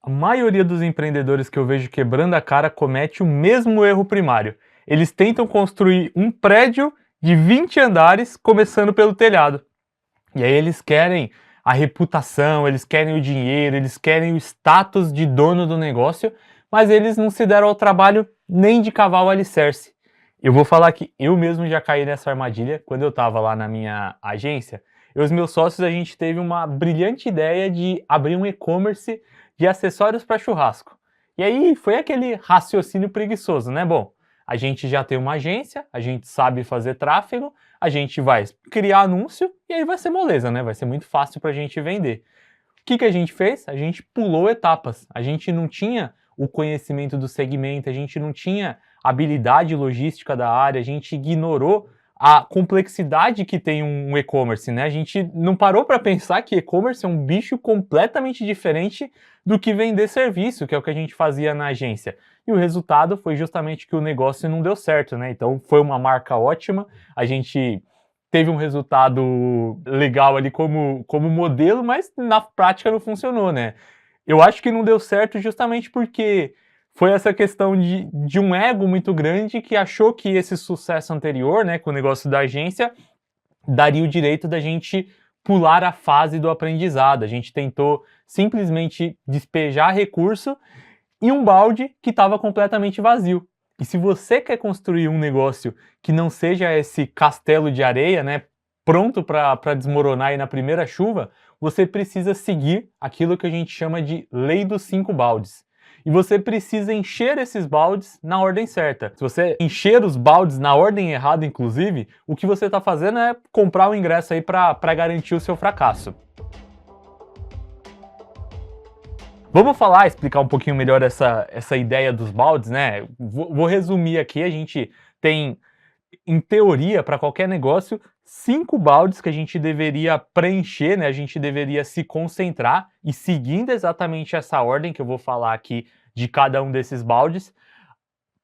A maioria dos empreendedores que eu vejo quebrando a cara comete o mesmo erro primário. Eles tentam construir um prédio de 20 andares, começando pelo telhado. E aí eles querem a reputação, eles querem o dinheiro, eles querem o status de dono do negócio, mas eles não se deram ao trabalho nem de cavar o alicerce. Eu vou falar que eu mesmo já caí nessa armadilha quando eu estava lá na minha agência. Eu e os meus sócios, a gente teve uma brilhante ideia de abrir um e-commerce de acessórios para churrasco. E aí foi aquele raciocínio preguiçoso, né? Bom, a gente já tem uma agência, a gente sabe fazer tráfego, a gente vai criar anúncio e aí vai ser moleza, né? Vai ser muito fácil para a gente vender. O que a gente fez? A gente pulou etapas. A gente não tinha o conhecimento do segmento, a gente não tinha habilidade logística da área, a gente ignorou a complexidade que tem um e-commerce, né? A gente não parou para pensar que e-commerce é um bicho completamente diferente do que vender serviço, que é o que a gente fazia na agência. E o resultado foi justamente que o negócio não deu certo, né? Então foi uma marca ótima, a gente teve um resultado legal ali como modelo, mas na prática não funcionou, né? Eu acho que não deu certo justamente porque foi essa questão de um ego muito grande que achou que esse sucesso anterior, né, com o negócio da agência, daria o direito da gente pular a fase do aprendizado. A gente tentou simplesmente despejar recurso e um balde que estava completamente vazio. E se você quer construir um negócio que não seja esse castelo de areia, né, pronto para desmoronar aí na primeira chuva, você precisa seguir aquilo que a gente chama de lei dos 5 baldes. E você precisa encher esses baldes na ordem certa. Se você encher os baldes na ordem errada, inclusive, o que você está fazendo é comprar o ingresso aí para garantir o seu fracasso. Vamos falar, explicar um pouquinho melhor essa ideia dos baldes, né? Vou resumir aqui, a gente tem, em teoria, para qualquer negócio, 5 baldes que a gente deveria preencher, né? A gente deveria se concentrar e seguindo exatamente essa ordem que eu vou falar aqui de cada um desses baldes,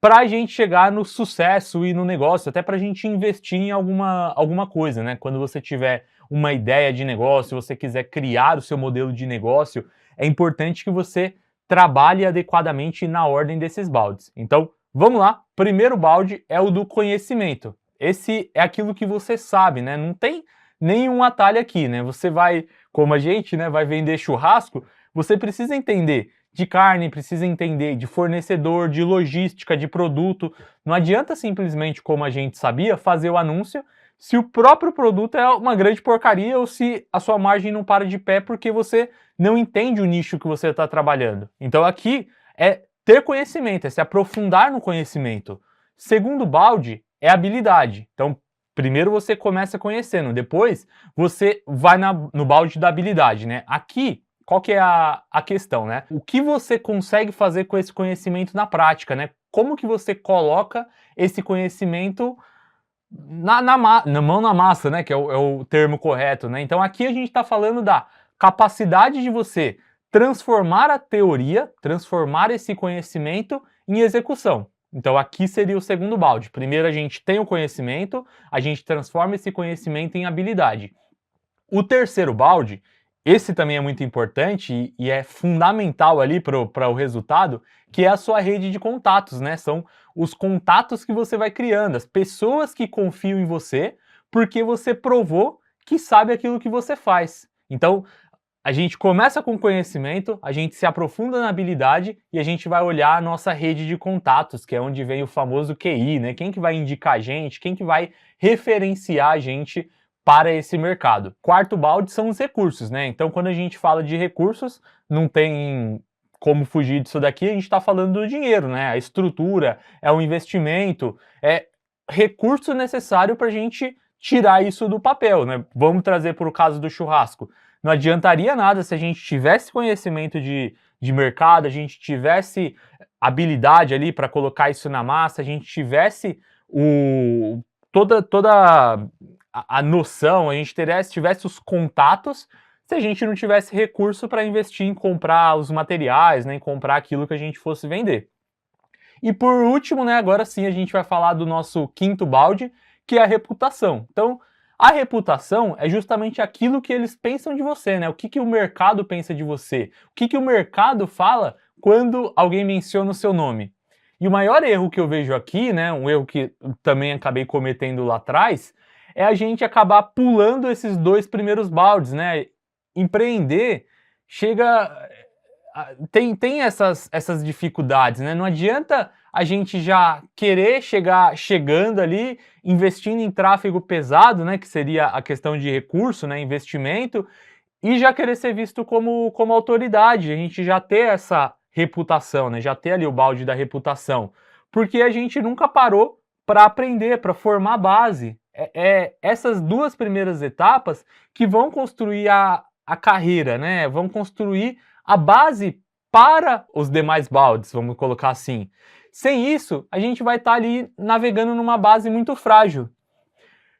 para a gente chegar no sucesso e no negócio, até para a gente investir em alguma coisa, né? Quando você tiver uma ideia de negócio, você quiser criar o seu modelo de negócio, é importante que você trabalhe adequadamente na ordem desses baldes. Então, vamos lá. Primeiro balde é o do conhecimento. Esse é aquilo que você sabe, né? Não tem nenhum atalho aqui, né? Você vai, como a gente, né, vai vender churrasco, você precisa entender de carne, precisa entender de fornecedor, de logística, de produto. Não adianta simplesmente, como a gente sabia, fazer o anúncio se o próprio produto é uma grande porcaria ou se a sua margem não para de pé porque você não entende o nicho que você está trabalhando. Então aqui é ter conhecimento, é se aprofundar no conhecimento. Segundo balde é habilidade. Então primeiro você começa conhecendo, depois você vai no balde da habilidade, né? Aqui qual que é a questão, né? O que você consegue fazer com esse conhecimento na prática, né? Como que você coloca esse conhecimento na mão na massa, né? Que é o termo correto, né? Então aqui a gente está falando da capacidade de você transformar a teoria, transformar esse conhecimento em execução. Então aqui seria o segundo balde. Primeiro a gente tem o conhecimento, a gente transforma esse conhecimento em habilidade. O terceiro balde, esse também é muito importante e é fundamental ali para o resultado, que é a sua rede de contatos, né? São os contatos que você vai criando, as pessoas que confiam em você, porque você provou que sabe aquilo que você faz. Então, a gente começa com conhecimento, a gente se aprofunda na habilidade e a gente vai olhar a nossa rede de contatos, que é onde vem o famoso QI, né? Quem que vai indicar a gente, quem que vai referenciar a gente para esse mercado. Quarto balde são os recursos, né? Então, quando a gente fala de recursos, não tem como fugir disso daqui, a gente está falando do dinheiro, né? A estrutura, é o investimento, é recurso necessário para a gente tirar isso do papel, né? Vamos trazer para o caso do churrasco. Não adiantaria nada se a gente tivesse conhecimento de mercado, a gente tivesse habilidade ali para colocar isso na massa, a gente tivesse toda a noção, a gente tivesse os contatos, se a gente não tivesse recurso para investir em comprar os materiais, né, em comprar aquilo que a gente fosse vender. E por último, né, agora sim a gente vai falar do nosso quinto balde, que é a reputação. Então, A reputação é justamente aquilo que eles pensam de você, né? O que o mercado pensa de você? O que o mercado fala quando alguém menciona o seu nome? E o maior erro que eu vejo aqui, né, um erro que também acabei cometendo lá atrás, é a gente acabar pulando esses dois primeiros baldes, né? Empreender chega tem essas dificuldades, né? Não adianta a gente já querer chegando ali, investindo em tráfego pesado, né? Que seria a questão de recurso, né? Investimento, e já querer ser visto como autoridade. A gente já ter essa reputação, né? Já ter ali o balde da reputação. Porque a gente nunca parou para aprender, para formar base. É essas duas primeiras etapas que vão construir a carreira, né? Vão construir a base para os demais baldes, vamos colocar assim. Sem isso, a gente vai estar ali navegando numa base muito frágil.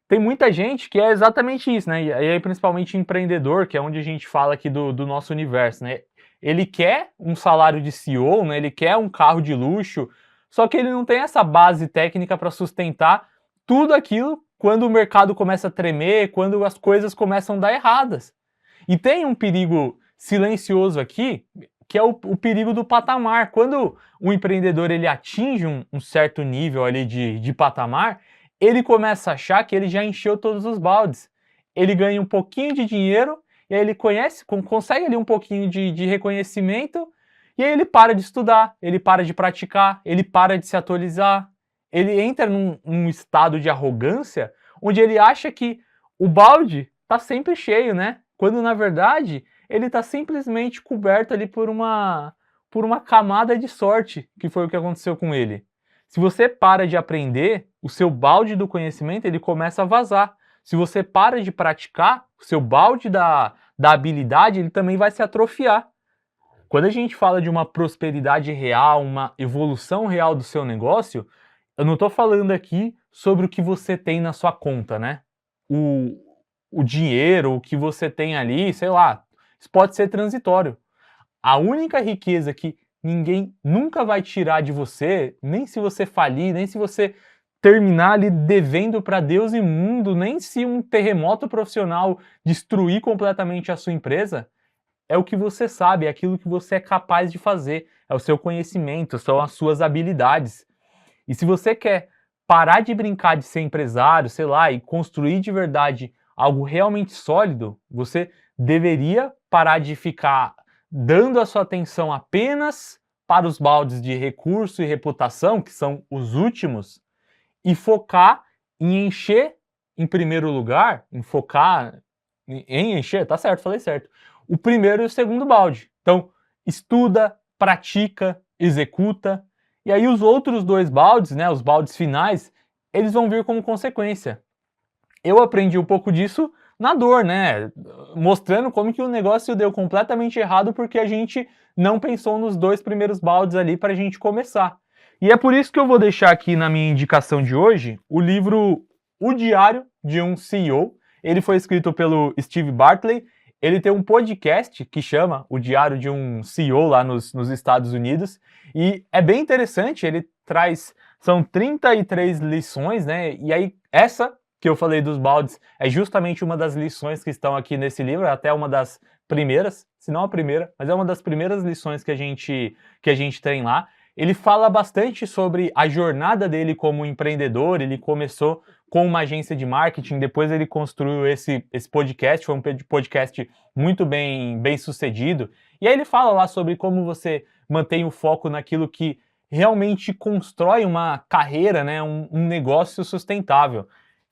Tem muita gente que é exatamente isso, né? E aí, principalmente empreendedor, que é onde a gente fala aqui do nosso universo, né? Ele quer um salário de CEO, né? Ele quer um carro de luxo, só que ele não tem essa base técnica para sustentar tudo aquilo quando o mercado começa a tremer, quando as coisas começam a dar erradas. E tem um perigo silencioso aqui, que é o perigo do patamar. Quando o empreendedor ele atinge um certo nível ali de patamar, ele começa a achar que ele já encheu todos os baldes. Ele ganha um pouquinho de dinheiro, e aí ele consegue ali um pouquinho de reconhecimento, e aí ele para de estudar, ele para de praticar, ele para de se atualizar. Ele entra num estado de arrogância, onde ele acha que o balde está sempre cheio, né? Quando na verdade ele está simplesmente coberto ali por uma camada de sorte, que foi o que aconteceu com ele. Se você para de aprender, o seu balde do conhecimento ele começa a vazar. Se você para de praticar, o seu balde da habilidade ele também vai se atrofiar. Quando a gente fala de uma prosperidade real, uma evolução real do seu negócio, eu não estou falando aqui sobre o que você tem na sua conta, né? O, o dinheiro, o que você tem ali, sei lá, isso pode ser transitório. A única riqueza que ninguém nunca vai tirar de você, nem se você falir, nem se você terminar ali devendo para Deus e mundo, nem se um terremoto profissional destruir completamente a sua empresa, é o que você sabe, é aquilo que você é capaz de fazer, é o seu conhecimento, são as suas habilidades. E se você quer parar de brincar de ser empresário, sei lá, e construir de verdade algo realmente sólido, você deveria parar de ficar dando a sua atenção apenas para os baldes de recurso e reputação, que são os últimos, e focar em encher em primeiro lugar, em focar em encher, tá certo, falei certo, o primeiro e o segundo balde. Então, estuda, pratica, executa, e aí os outros dois baldes, né, os baldes finais, eles vão vir como consequência. Eu aprendi um pouco disso na dor, né, mostrando como que o negócio deu completamente errado porque a gente não pensou nos dois primeiros baldes ali para a gente começar. E é por isso que eu vou deixar aqui na minha indicação de hoje o livro O Diário de um CEO. Ele foi escrito pelo Steve Bartlett. Ele tem um podcast que chama O Diário de um CEO lá nos Estados Unidos. E é bem interessante, ele traz... São 33 lições, né? E aí, essa que eu falei dos baldes é justamente uma das lições que estão aqui nesse livro, até uma das primeiras, se não a primeira, mas é uma das primeiras lições que a gente tem lá. Ele fala bastante sobre a jornada dele como empreendedor. Ele começou com uma agência de marketing, depois ele construiu esse podcast, foi um podcast muito bem sucedido. E aí ele fala lá sobre como você mantém o foco naquilo que realmente constrói uma carreira, né, um negócio sustentável.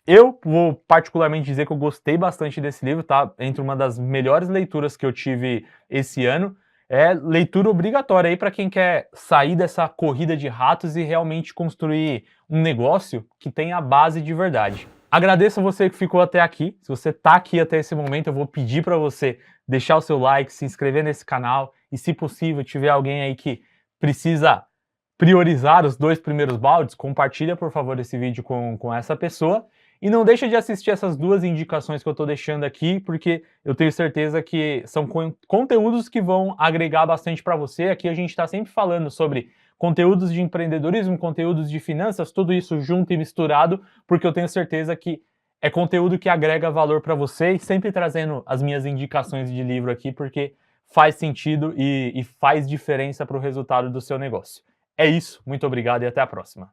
Eu vou particularmente dizer que eu gostei bastante desse livro, tá? Entre uma das melhores leituras que eu tive esse ano. É leitura obrigatória aí para quem quer sair dessa corrida de ratos e realmente construir um negócio que tenha a base de verdade. Agradeço a você que ficou até aqui. Se você está aqui até esse momento, eu vou pedir para você deixar o seu like, se inscrever nesse canal e, se possível, tiver alguém aí que precisa priorizar os dois primeiros baldes, compartilha, por favor, esse vídeo com essa pessoa. E não deixa de assistir essas duas indicações que eu estou deixando aqui, porque eu tenho certeza que são conteúdos que vão agregar bastante para você. Aqui a gente está sempre falando sobre conteúdos de empreendedorismo, conteúdos de finanças, tudo isso junto e misturado, porque eu tenho certeza que É conteúdo que agrega valor para você e sempre trazendo as minhas indicações de livro aqui, porque faz sentido e faz diferença para o resultado do seu negócio. É isso, muito obrigado e até a próxima.